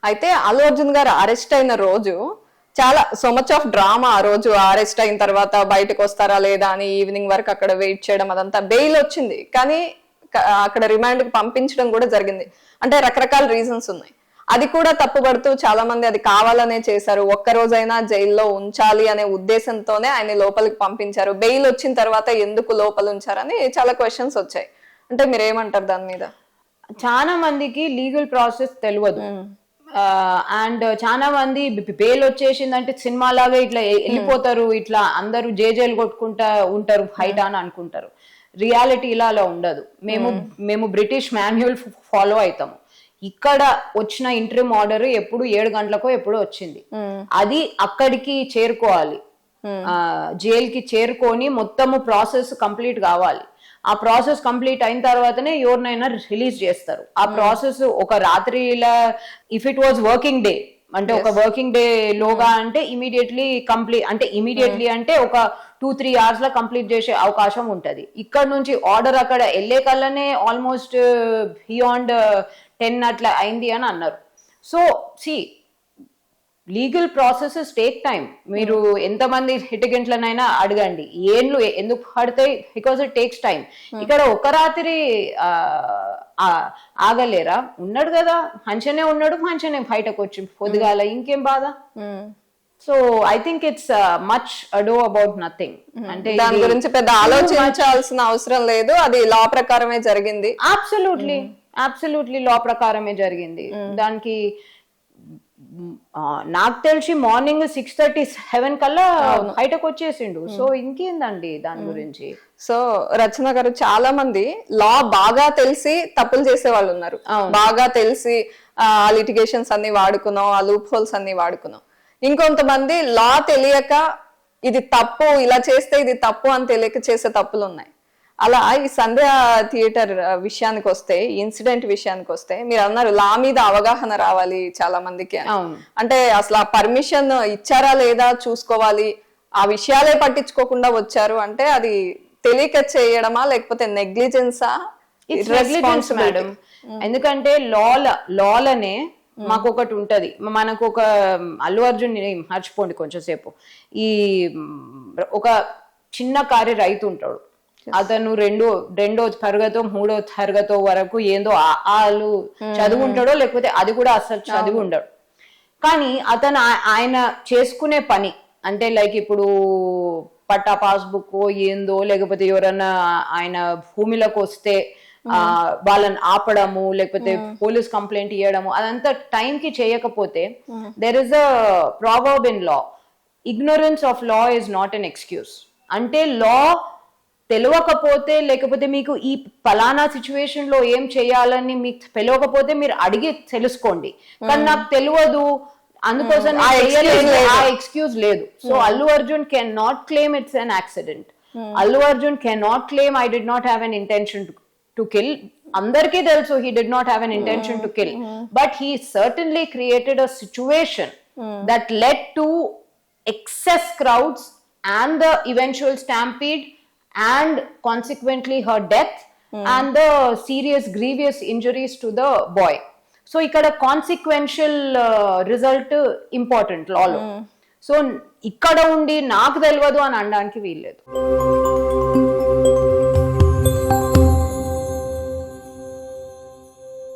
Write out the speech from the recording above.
అయితే అల్లు అర్జున్ గారు అరెస్ట్ అయిన రోజు చాలా సో మచ్ ఆఫ్ డ్రామా. ఆ రోజు అరెస్ట్ అయిన తర్వాత బయటకు వస్తారా లేదా అని ఈవినింగ్ వరకు అక్కడ వెయిట్ చేయడం, అదంతా. బెయిల్ వచ్చింది కానీ అక్కడ రిమాండ్ కి పంపించడం కూడా జరిగింది. అంటే రకరకాల రీజన్స్ ఉన్నాయి. అది కూడా తప్పుపడుతూ చాలా మంది అది కావాలనే చేశారు, ఒక్క రోజైనా జైల్లో ఉంచాలి అనే ఉద్దేశంతోనే ఆయన లోపలికి పంపించారు, బెయిల్ వచ్చిన తర్వాత ఎందుకు లోపల ఉంచారని చాలా క్వశ్చన్స్ వచ్చాయి. అంటే మీరు ఏమంటారు దాని మీద? చాలా మందికి లీగల్ ప్రాసెస్ తెలియదు. అండ్ చాలా మంది బెయిల్ వచ్చేసిందంటే సినిమా లాగా ఇట్లా వెళ్ళిపోతారు, ఇట్లా అందరూ జేజేలు కొట్టుకుంటా ఉంటారు బయట అని అనుకుంటారు. రియాలిటీ ఇలా అలా ఉండదు. మేము బ్రిటిష్ మాన్యువల్ ఫాలో అవుతాము. ఇక్కడ వచ్చిన ఇంటర్మ్ ఆర్డర్ ఎప్పుడు 7 గంటలకో ఎప్పుడో వచ్చింది. అది అక్కడికి చేరుకోవాలి, జైలుకి చేరుకొని మొత్తము ప్రాసెస్ కంప్లీట్ కావాలి. ఆ ప్రాసెస్ కంప్లీట్ అయిన తర్వాతనే ఎవరినైనా రిలీజ్ చేస్తారు. ఆ ప్రాసెస్ ఒక రాత్రిలా, if it was working day అంటే ఒక వర్కింగ్ డే లోగా అంటే ఇమీడియట్లీ కంప్లీట్, అంటే ఇమీడియట్లీ అంటే ఒక 2-3 hours లో కంప్లీట్ చేసే అవకాశం ఉంటది. ఇక్కడ నుంచి ఆర్డర్ అక్కడ వెళ్ళే కల్లానే ఆల్మోస్ట్ బియాండ్ 10 అట్లా అయింది అని అన్నారు. So C legal processes take time. మీరు ఎంతమంది హిటగెంట్లనైనా అడగండి, ఏండ్లు ఎందుకు పడతాయి, బికాస్ ఇట్ టేక్స్ టైం. ఇక్కడ ఒక రాత్రి ఆగలేరా? ఉన్నాడు కదా, మంచిగానే ఉన్నాడు, మంచిగానే బయటకు వచ్చి పొద్దుగాల, ఇంకేం బాధ? So I think it's much ado about nothing. అంటే దాని గురించి పెద్ద ఆలోచించాల్సిన అవసరం లేదు, అది లా ప్రకారమే జరిగింది. అబ్సల్యూట్లీ లా ప్రకారమే జరిగింది. దానికి నాకు తెలిసి మార్నింగ్ 6:37 కల్లా బయటకు వచ్చేసిండు. సో ఇంకేందండి దాని గురించి. సో రచన గారు, చాలా మంది లా బాగా తెలిసి తప్పులు చేసే వాళ్ళు ఉన్నారు. బాగా తెలిసి ఆ లిటిగేషన్స్ అన్ని వాడుకున్నాం, ఆ లూప్ హోల్స్ అన్ని వాడుకున్నాం. ఇంకొంతమంది లా తెలియక ఇది తప్పు, ఇలా చేస్తే ఇది తప్పు అని తెలియక చేసే తప్పులు ఉన్నాయి. అలా ఈ సంధ్య థియేటర్ విషయానికి వస్తే, ఇన్సిడెంట్ విషయానికి వస్తే, మీరు అన్నారు లా మీద అవగాహన రావాలి చాలా మందికి. అంటే అసలు ఆ పర్మిషన్ ఇచ్చారా లేదా చూసుకోవాలి, ఆ విషయాలే పట్టించుకోకుండా వచ్చారు అంటే అది తెలియక చేయడమా లేకపోతే నెగ్లిజెన్సా? Negligence madam. ఎందుకంటే లాలనే మాకు ఒకటి ఉంటది. మనకు ఒక అల్లు అర్జున్ మర్చిపోండి కొంచెం సేపు, ఈ ఒక చిన్న కారి రైతు ఉంటాడు. అతను రెండో తరగతో 3వ తరగతో వరకు ఏందో ఆలు చదువు ఉంటాడో, లేకపోతే అది కూడా అసలు చదివి ఉండడు. కానీ అతను ఆయన చేసుకునే పని అంటే లైక్ ఇప్పుడు పట్టా పాస్బుక్ ఏందో, లేకపోతే ఎవరన్నా ఆయన భూమిలోకి వస్తే వాళ్ళని ఆపడము, లేకపోతే పోలీస్ కంప్లైంట్ ఇవ్వడము, అదంతా టైంకి చేయకపోతే, there is a proverb in law, ignorance of law is not an excuse. అంటే లా తెలియకపోతే, లేకపోతే మీకు ఈ ఫలానా సిచ్యువేషన్ లో ఏం చేయాలని మీకు తెలియకపోతే మీరు అడిగి తెలుసుకోండి. కానీ నాకు తెలియదు అందుకోసం ఆ ఎక్స్క్యూజ్ లేదు. So Allu Arjun can not claim it's an accident. Allu Arjun can not claim I did not have an intention to kill. అందరికీ తెలుసు he did not have an intention to kill, but he certainly created a situation that led to excess crowds and the eventual stampede and consequently her death and the serious grievous injuries to the boy. So ikkada consequential result important law lo. So ikkada undi naaku telvadu ani andaniki veelledu.